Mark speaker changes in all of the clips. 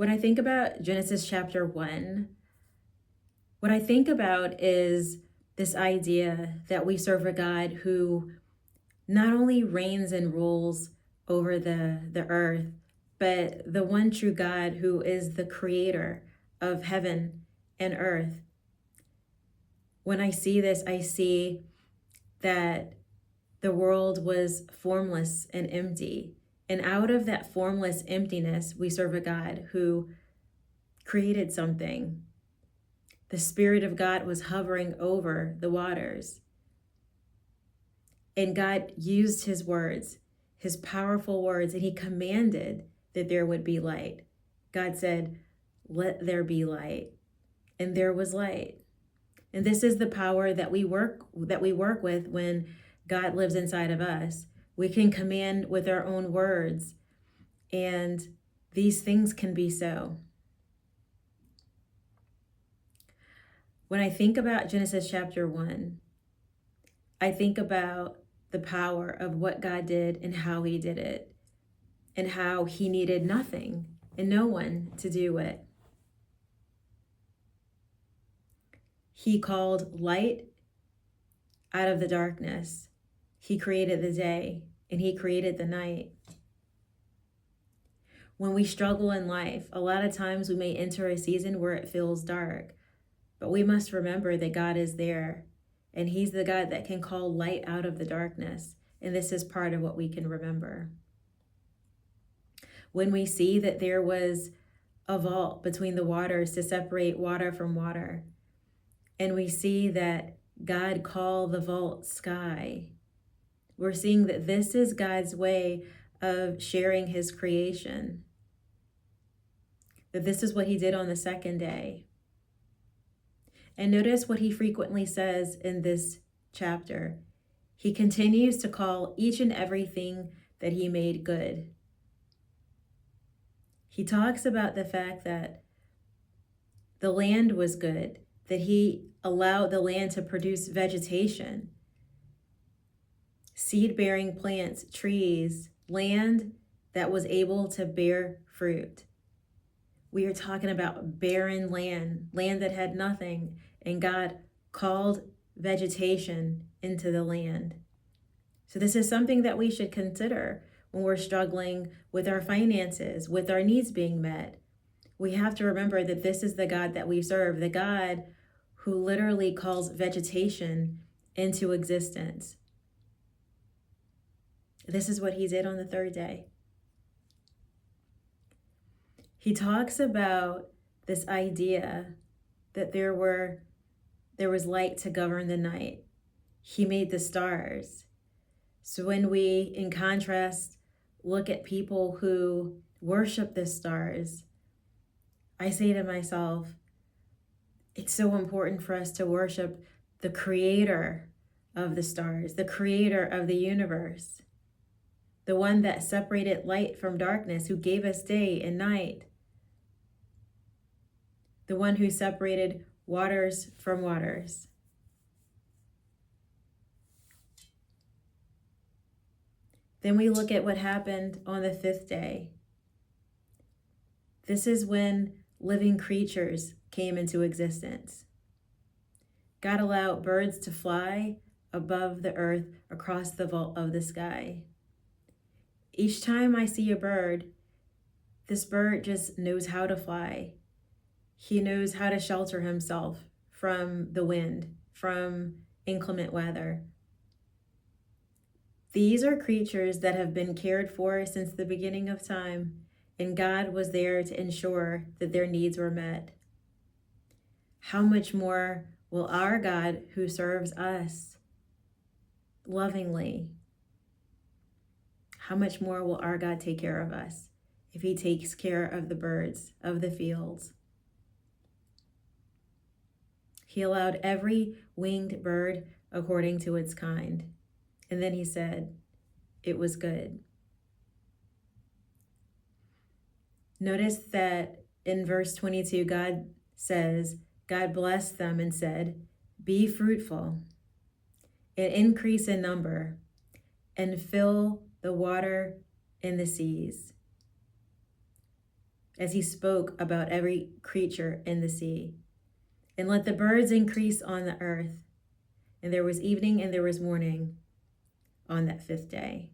Speaker 1: When I think about Genesis chapter 1, what I think about is this idea that we serve a God who not only reigns and rules over the earth, but the one true God who is the creator of heaven and earth. When I see this, I see that the world was formless and empty. And out of that formless emptiness, we serve a God who created something. The Spirit of God was hovering over the waters. And God used his words, his powerful words, and he commanded that there would be light. God said, "Let there be light." And there was light. And this is the power that we work with when God lives inside of us. We can command with our own words, and these things can be so. When I think about Genesis chapter 1, I think about the power of what God did and how he did it, and how he needed nothing and no one to do it. He called light out of the darkness. He created the day and he created the night. When we struggle in life, a lot of times we may enter a season where it feels dark, but we must remember that God is there, and he's the God that can call light out of the darkness. And this is part of what we can remember. When we see that there was a vault between the waters to separate water from water, and we see that God called the vault sky, we're seeing that this is God's way of sharing his creation. That this is what he did on the second day. And notice what he frequently says in this chapter. He continues to call each and everything that he made good. He talks about the fact that the land was good, that he allowed the land to produce vegetation, seed-bearing plants, trees, land that was able to bear fruit. We are talking about barren land that had nothing, and God called vegetation into the land. So this is something that we should consider when we're struggling with our finances, with our needs being met. We have to remember that this is the God that we serve, the God who literally calls vegetation into existence. This is what he did on the third day. He talks about this idea that there was light to govern the night. He made the stars. So when we, in contrast, look at people who worship the stars, I say to myself, it's so important for us to worship the creator of the stars, the creator of the universe, the one that separated light from darkness, who gave us day and night, the one who separated waters from waters. Then we look at what happened on the fifth day. This is when living creatures came into existence. God allowed birds to fly above the earth across the vault of the sky. Each time I see a bird, this bird just knows how to fly. He knows how to shelter himself from the wind, from inclement weather. These are creatures that have been cared for since the beginning of time, and God was there to ensure that their needs were met. How much more will our God, who serves us lovingly, how much more will our God take care of us if he takes care of the birds of the fields? He allowed every winged bird according to its kind. And then he said, it was good. Notice that in verse 22, God says, God blessed them and said, be fruitful and increase in number and fill the water in the seas. as he spoke about every creature in the sea. And let the birds increase on the earth. And there was evening and there was morning on that fifth day.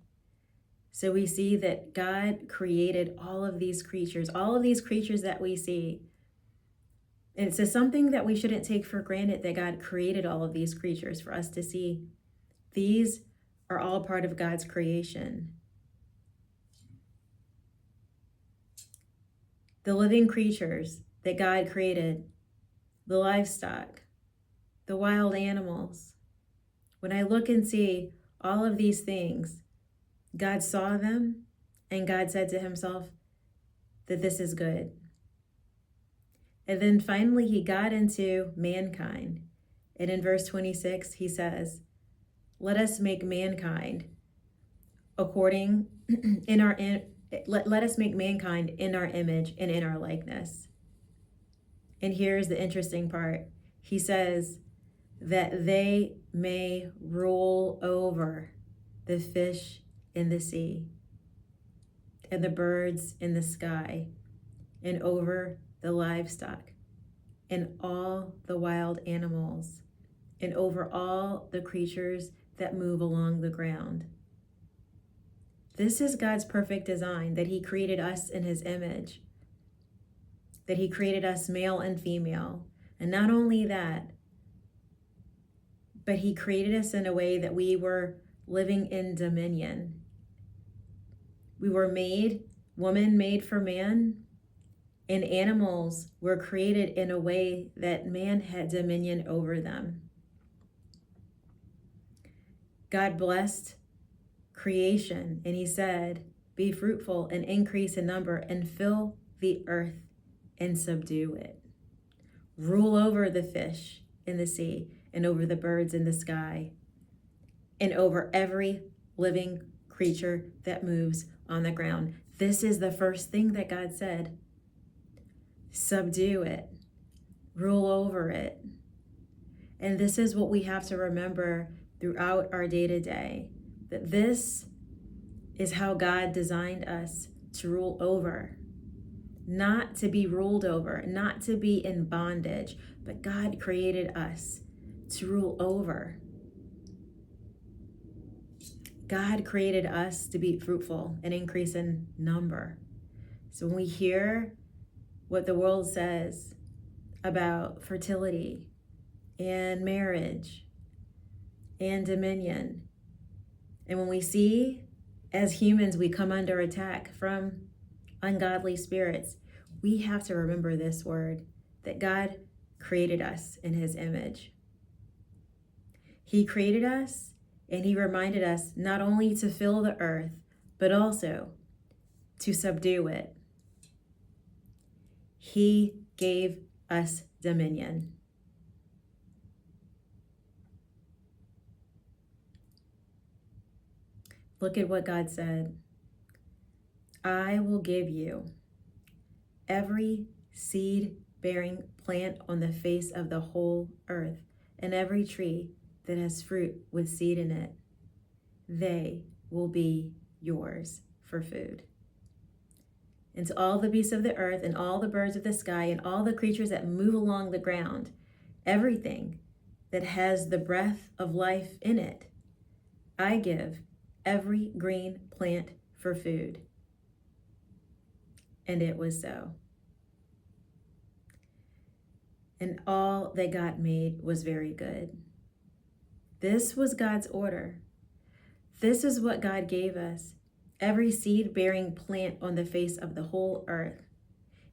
Speaker 1: So we see that God created all of these creatures that we see. And it's something that we shouldn't take for granted, that God created all of these creatures for us to see. These are all part of God's creation. The living creatures that God created, the livestock, the wild animals. When I look and see all of these things, God saw them and God said to himself that this is good. And then finally he got into mankind. And in verse 26, he says, let us make mankind let us make mankind in our image and in our likeness. And here's the interesting part. He says that they may rule over the fish in the sea and the birds in the sky and over the livestock and all the wild animals and over all the creatures that move along the ground. This is God's perfect design, that he created us in his image, that he created us male and female. And not only that, but he created us in a way that we were living in dominion. We were woman made for man, and animals were created in a way that man had dominion over them. God blessed creation, and he said, be fruitful and increase in number and fill the earth and subdue it. Rule over the fish in the sea and over the birds in the sky and over every living creature that moves on the ground. This is the first thing that God said. Subdue it. Rule over it. And this is what we have to remember throughout our day-to-day, that this is how God designed us to rule over, not to be ruled over, not to be in bondage, but God created us to rule over. God created us to be fruitful and increase in number. So when we hear what the world says about fertility and marriage and dominion, and when we see as humans we come under attack from ungodly spirits, we have to remember this word, that God created us in his image. He created us, and he reminded us not only to fill the earth, but also to subdue it. He gave us dominion. Look at what God said. I will give you every seed-bearing plant on the face of the whole earth, and every tree that has fruit with seed in it. They will be yours for food. And to all the beasts of the earth, and all the birds of the sky, and all the creatures that move along the ground, everything that has the breath of life in it, I give every green plant for food. And it was so. And all that God made was very good. This was God's order. This is what God gave us. Every seed-bearing plant on the face of the whole earth.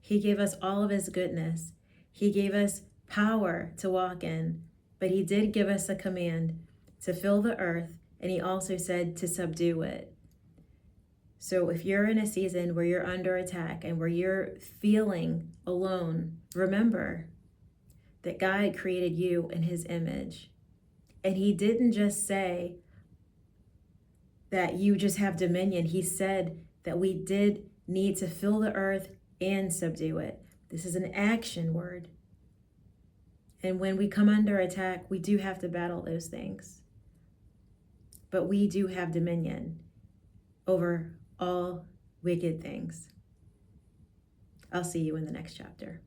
Speaker 1: He gave us all of his goodness. He gave us power to walk in, but he did give us a command to fill the earth, and he also said to subdue it. So if you're in a season where you're under attack and where you're feeling alone, remember that God created you in his image. And he didn't just say that you just have dominion. He said that we did need to fill the earth and subdue it. This is an action word. And when we come under attack, we do have to battle those things. But we do have dominion over all wicked things. I'll see you in the next chapter.